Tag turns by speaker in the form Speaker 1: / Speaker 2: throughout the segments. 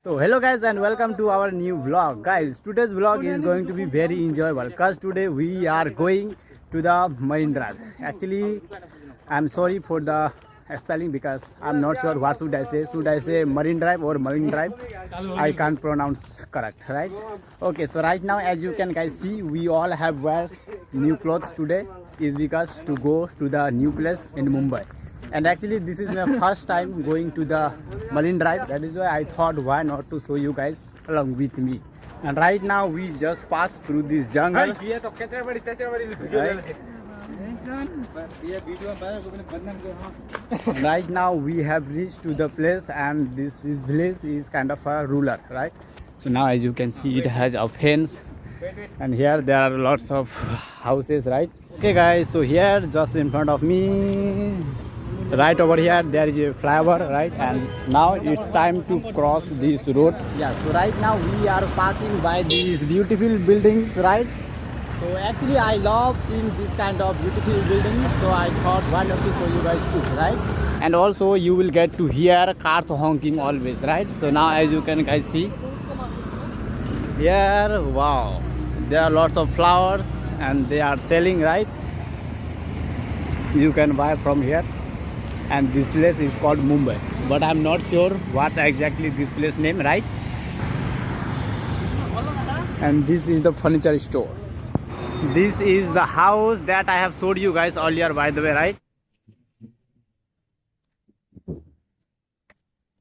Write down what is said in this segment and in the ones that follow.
Speaker 1: So hello guys and welcome to our new vlog. Guys, today's vlog is going to be very enjoyable because today we are going to the Marine Drive. Actually, I'm sorry for the spelling because I'm not sure what should I say. Should I say Marine Drive or Marine Drive? I can't pronounce correct, right? Okay, so right now as you can guys see, we all have wear new clothes today is because to go to the new place in Mumbai. And actually this is my first time going to the Marine Drive. That is why I thought why not to show you guys along with me. And right now we just passed through this jungle. Right now we have reached to the place, and this village is kind of a rural, right? So now as you can see, it has a fence, and here there are lots of houses, right? Okay guys, so here just in front of me, right over here there is a flyover, right? And now it's time to cross this road. Yeah, so right now we are passing by these beautiful buildings, right? So actually I love seeing this kind of beautiful buildings, so I thought why not to show you guys too, right? And also you will get to hear cars honking always, right? So now as you can guys see here, wow, there are lots of flowers and they are selling, right? You can buy from here. And this place is called Mumbai, but I'm not sure what exactly this place name, right? And this is the furniture store. This is the house that I have showed you guys earlier, by the way, right?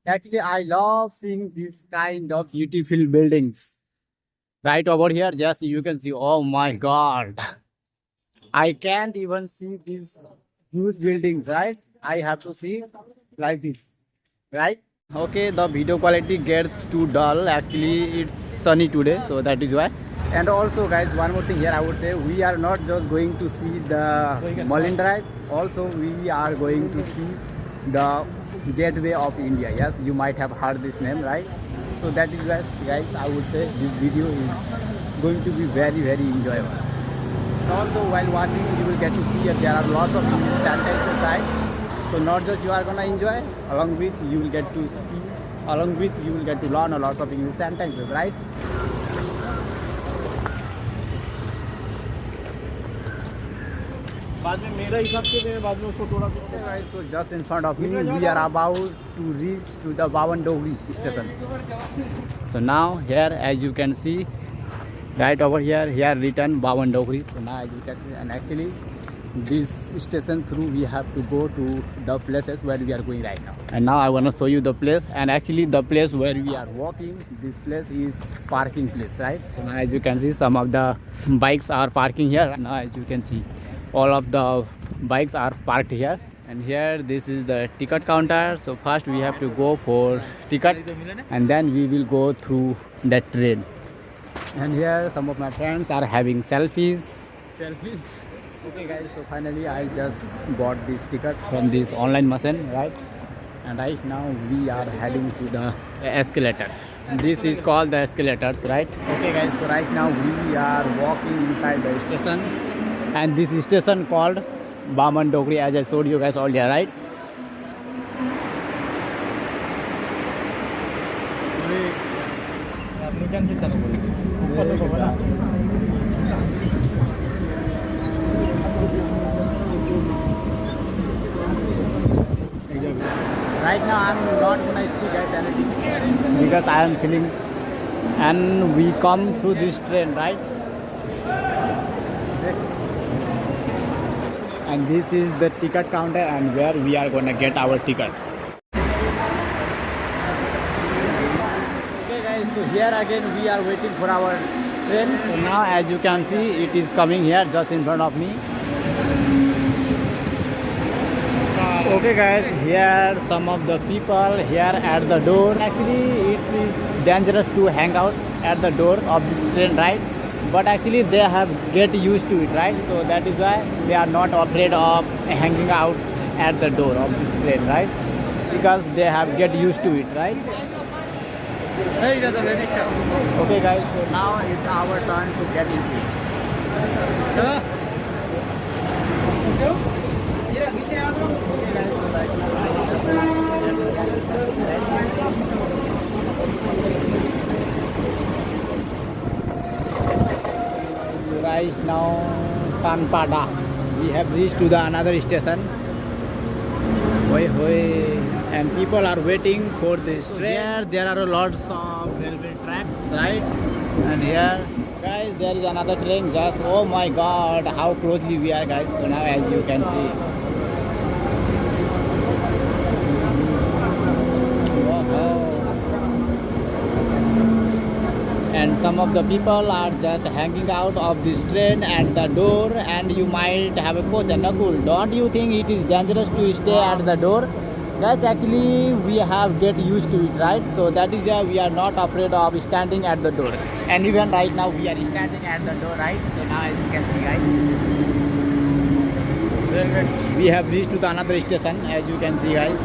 Speaker 1: Actually I love seeing this kind of beautiful buildings. Right over here, just you can see, oh my god, I can't even see these huge buildings, right? I have to see like this, right? Okay, the video quality gets too dull. Actually it's sunny today, so that is why. And also guys, one more thing here I would say, we are not just going to see the Marine Drive, also we are going to see the Gateway of India. Yes, you might have heard this name, right? So that is why guys, I would say this video is going to be very enjoyable. Also while watching you will get to see there are lots of sanitizer sites. So not just you are gonna enjoy, along with you will get to see, along with you will get to learn a lot of English sentences, right? Okay, so just in front of me we are about to reach to the Bawandogri station. So now here as you can see, right over here written Bawandogri. So now as you can see, and actually this station through we have to go to the places where we are going right now. And now I want to show you the place, and actually the place where we are walking, this place is parking place, right? So now as you can see, some of the bikes are parking here. Now as you can see, all of the bikes are parked here. And here this is the ticket counter. So first we have to go for ticket and then we will go through that train. And here some of my friends are having selfies. Okay guys, so finally I just bought this ticket from this online machine, right? And right now we are heading to the escalator. This is called the escalators, right? Okay guys, so right now we are walking inside the station, and this station called Bawandogri, as I showed you guys earlier, right? Right now I'm not gonna speak guys anything because I am feeling, and we come through this train, right? And this is the ticket counter and where we are gonna get our ticket. Okay guys, so here again we are waiting for our train. So now as you can see, it is coming here just in front of me. Okay guys, here some of the people here at the door. Actually it is dangerous to hang out at the door of this train, right? But actually they have get used to it, right? So that is why they are not afraid of hanging out at the door of this train, right? Because they have get used to it, right? Okay guys, so now it's our turn to get into it. Okay guys, so right now right now Sanpada. We have reached to the another station. Hoi hoi. And people are waiting for this train. Here there are lots of railway tracks, right? And here, guys, there is another train. Just oh my God, how closely we are, guys. So now, as you can see. And some of the people are just hanging out of this train at the door, and you might have a question, Nakul, don't you think it is dangerous to stay at the door? Guys, actually we have get used to it, right? So that is why we are not afraid of standing at the door. And even right now we are standing at the door, right? So now as you can see, guys, we have reached to the another station, as you can see, guys.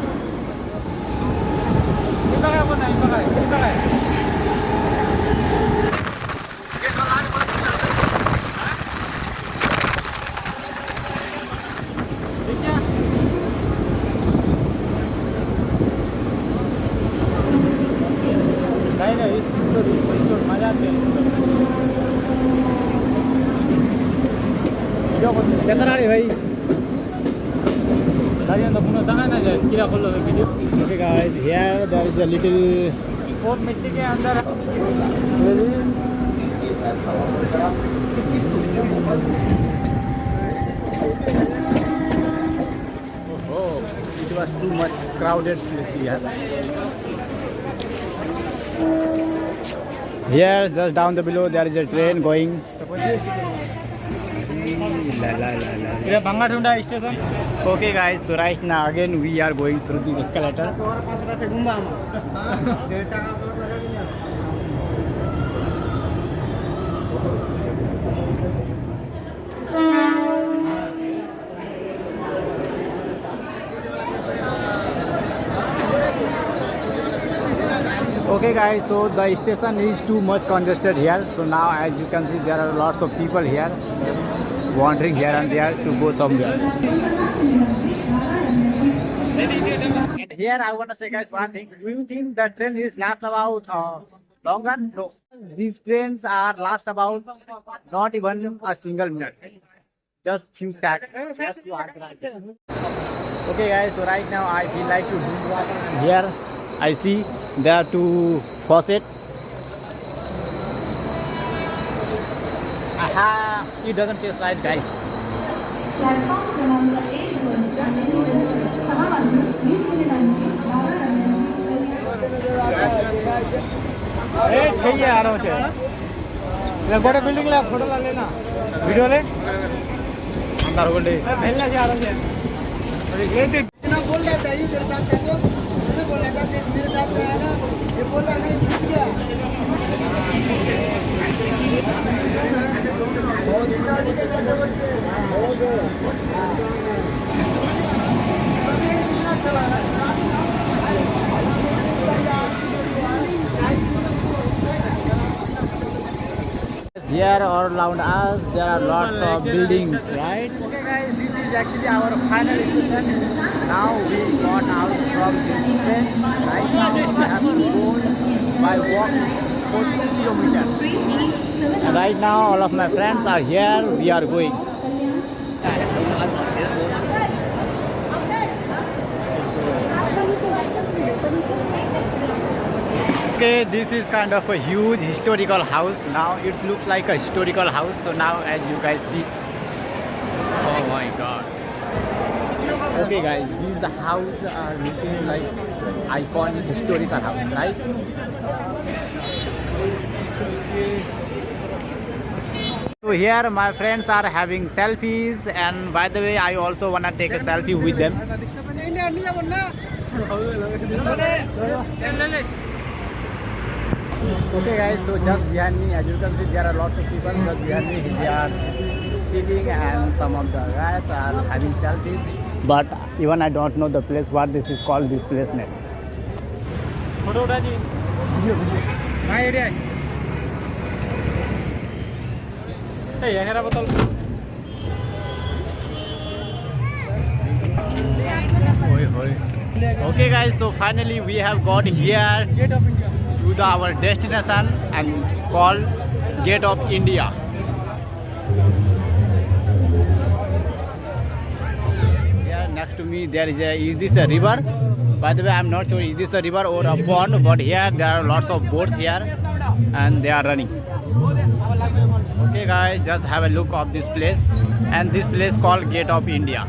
Speaker 1: Okay guys, here there is a little oh, it was too much crowded place here. Here just down the below there is a train going. Okay guys, so right now again we are going through the escalator. Okay guys, so the station is too much congested here. So now as you can see there are lots of people here just wandering here and there to go somewhere. And here I want to say guys one thing. Do you think the train is last about longer? No. These trains are last about not even a single minute. Just few seconds. Okay guys, so right now I feel like to drink water. Here I see there are two faucets. Aha, it doesn't taste right, guys.
Speaker 2: Building ला photo ला लेना video ले
Speaker 1: अंदर हो गए
Speaker 2: पहले से आ रहा है ये देख
Speaker 3: ना बोल रहा था ये तेरे साथ कर दो मैंने बोला था कि मेरे साथ गया ना ये बोला नहीं फंस गया
Speaker 1: Here all around us there are lots of buildings, right? Okay guys, this is actually our final station. Now we got out from this train. Right now we have to go by walking for 2 kilometers. And right now all of my friends are here. We are going. Okay, this is kind of a huge historical house. Now it looks like a historical house. So now as you guys see, oh my God. Okay guys, this is the house looking like iconic historical house, right? So here my friends are having selfies, and by the way I also wanna take a selfie with them. Okay guys, so just behind me, as you can see, there are lots of people. Just behind me, they are sitting, and some of the guys are having selfies. But even I don't know the place, what this is called, this place name.
Speaker 2: Photo उठा जी हां area है ये मेरा बोतल
Speaker 1: Okay guys, so finally we have got here to our destination and called Gate of India. next to me there is this a river? By the way, I'm not sure is this a river or a pond, but here there are lots of boats here and they are running. Okay guys, just have a look of this place, and this place called Gate of India.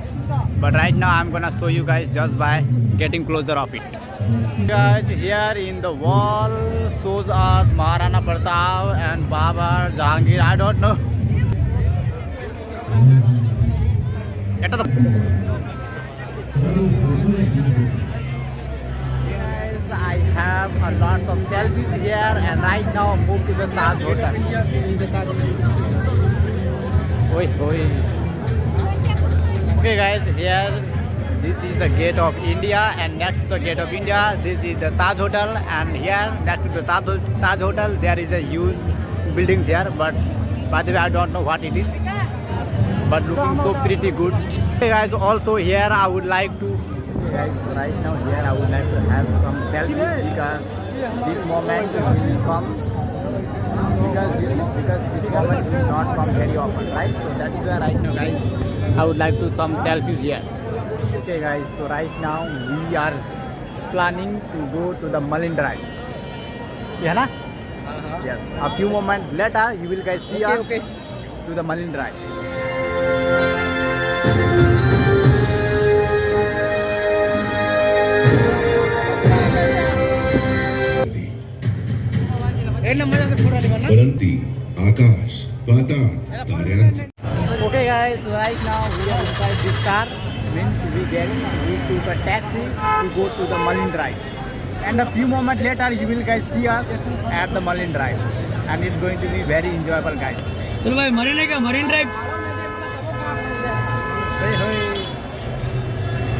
Speaker 1: But right now I'm gonna show you guys just by getting closer of it. Guys, here in the wall shows us Maharana Pratap and Babar Jahangir. I don't know. Guys, I have a lot of selfies here, and right now move to the Taj Hotel. Oi, oi. Okay guys, here this is the Gate of India, and next to the Gate of India this is the Taj Hotel, and here next to the Taj Hotel there is a huge buildings here, but by the way I don't know what it is, but looking so pretty good. Okay guys, also here I would like to right now here I would like to have some selfies, because this moment will come, because this moment will not come very often, right? So that is why right now guys I would like to some selfies here. Okay guys, so right now we are planning to go to the Marine Drive. Yeah, na? Yes. A few moments later you will guys see us to the Marine Drive.
Speaker 4: परंती Akash पाताळ ताऱ्यांचे.
Speaker 1: Okay guys, so right now we are inside this car. Means we took a taxi to go to the Marine Drive, and a few moments later you will guys see us at the Marine Drive, and it's going to be very enjoyable guys.
Speaker 2: चलो भाई marine drive.
Speaker 1: Hey, hey.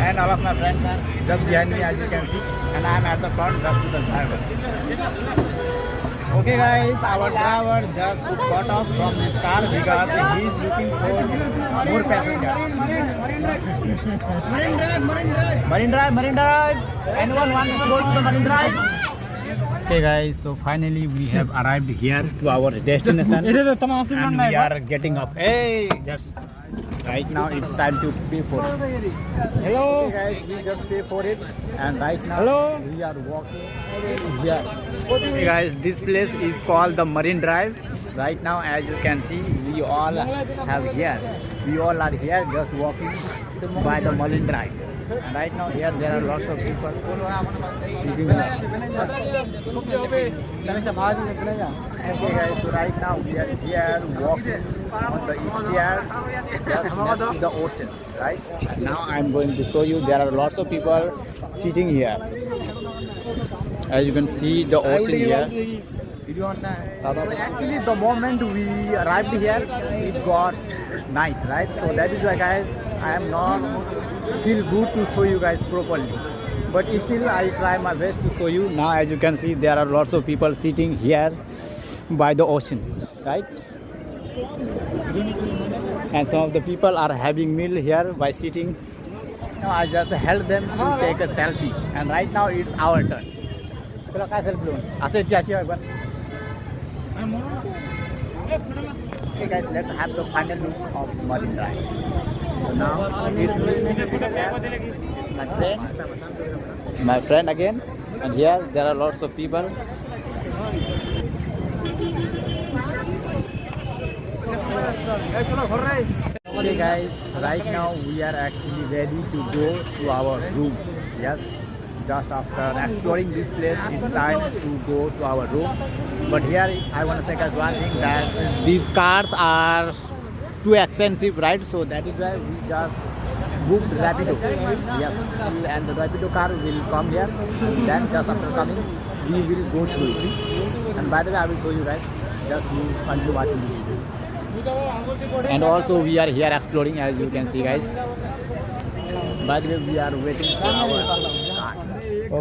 Speaker 1: And all of my friends are just behind me as you can see, and I am at the front just to the driver. Okay guys, our driver just got off from this car because he is looking for more passengers. Marine Drive. Anyone want to go to the Marine Drive? Okay guys, so finally we have arrived here to our destination, and we are getting up. Hey, just right now it's time to pay for it.
Speaker 2: Hello.
Speaker 1: Okay guys, we just pay for it, and right now we are walking here. Okay guys, this place is called the Marine Drive. Right now as you can see, we all are here just walking by the Marine Drive. And right now here there are lots of people sitting here. Okay guys, so right now we are here walking on the stairs just next to the ocean, right? And now I am going to show you there are lots of people sitting here. As you can see the ocean here. Actually the moment we arrived here it got night, right? So that is why guys I am not feel good to show you guys properly, but still I try my best to show you. Now as you can see there are lots of people sitting here by the ocean, right? And some of the people are having meal here by sitting. Now I just help them to take a selfie, and right now it's our turn. Okay guys, let's have the final look of Marine Drive. So now it's my friend again, and here there are lots of people. Okay guys, right now we are actually ready to go to our room. Yes, just after exploring this place, it's time to go to our room. But here I want to say guys one thing, that these cars are too expensive, right? So that is why we just booked Rapido. Yes, and the Rapido car will come here. Then just after coming, we will go through it. And by the way, I will show you guys. Just you continue watching this video. And also we are here exploring, as you can see guys. By the way, we are waiting for our car.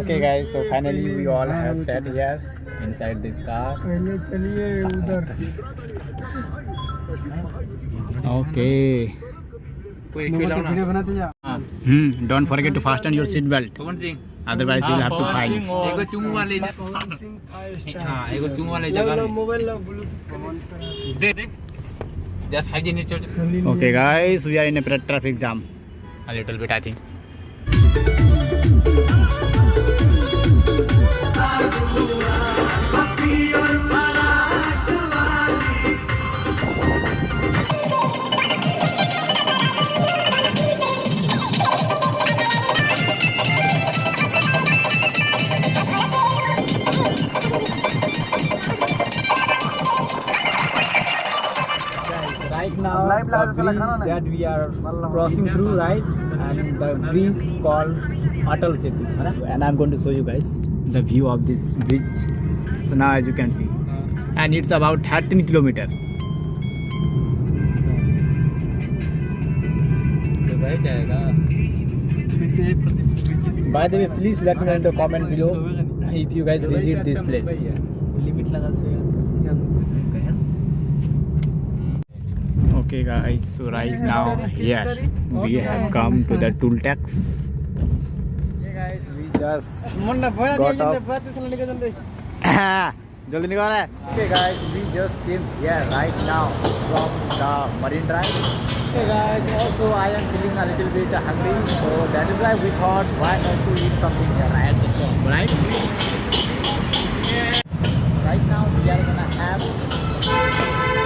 Speaker 1: Okay guys, so finally we all have sat here inside this car. Okay. Don't forget to fasten your seat belt. Otherwise you'll have to fine. Okay guys, we are in a traffic jam. A little bit I think. Right now, the bridge that we are crossing through, right? And the bridge called Atal Setu. And I'm going to show you guys the view of this bridge. So now, as you can see, and it's about 13 kilometers. By the way, please let me know in the comment below if you guys visit this place. Okay guys, so right now here we have come to the tool tax. Okay guys, we just got off. Jaldi निकाल रहा है. Okay guys, we just came here right now from the Marine Drive. Okay guys, also I am feeling a little bit hungry, so that is why we thought why not to eat something here at the shop, right? Right now we are gonna have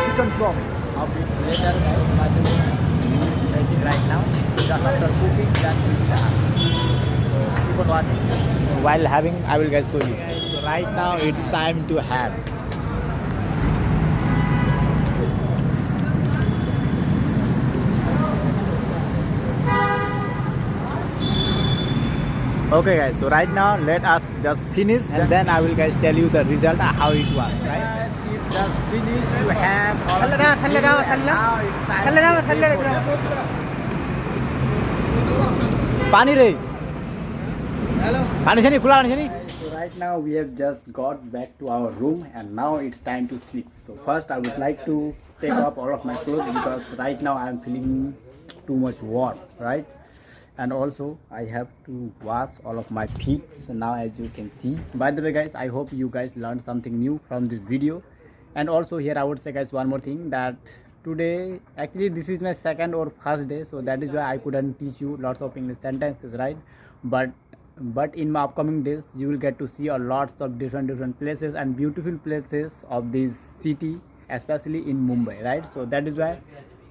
Speaker 1: chicken chop. I'll be later guys, by the way, we will be making right now. Just after cooking, then we will have. So keep on watching. While having, I will guys show you. So right now it's time to have. Okay guys, so right now let us just finish and then I will guys tell you the result how it was, right? It's just finished to have all of this video and now it's time Pani re. Hello. Pani chani khula pani chani. So right now we have just got back to our room and now it's time to sleep. So first I would like to take off all of my clothes because right now I am feeling too much warm, right? And also I have to wash all of my feet. So now as you can see, by the way guys, I hope you guys learned something new from this video. And also here I would say guys one more thing, that today actually this is my second or first day, so that is why I couldn't teach you lots of English sentences, right? But in my upcoming days you will get to see a lots of different places and beautiful places of this city, especially in Mumbai, right? So that is why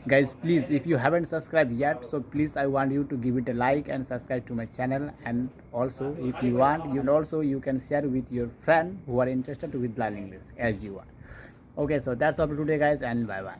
Speaker 1: guys, please, if you haven't subscribed yet, so please I want you to give it a like and subscribe to my channel. And also if you want, you can share with your friend who are interested with learning English as you are. Okay, so that's all for today guys, and bye bye.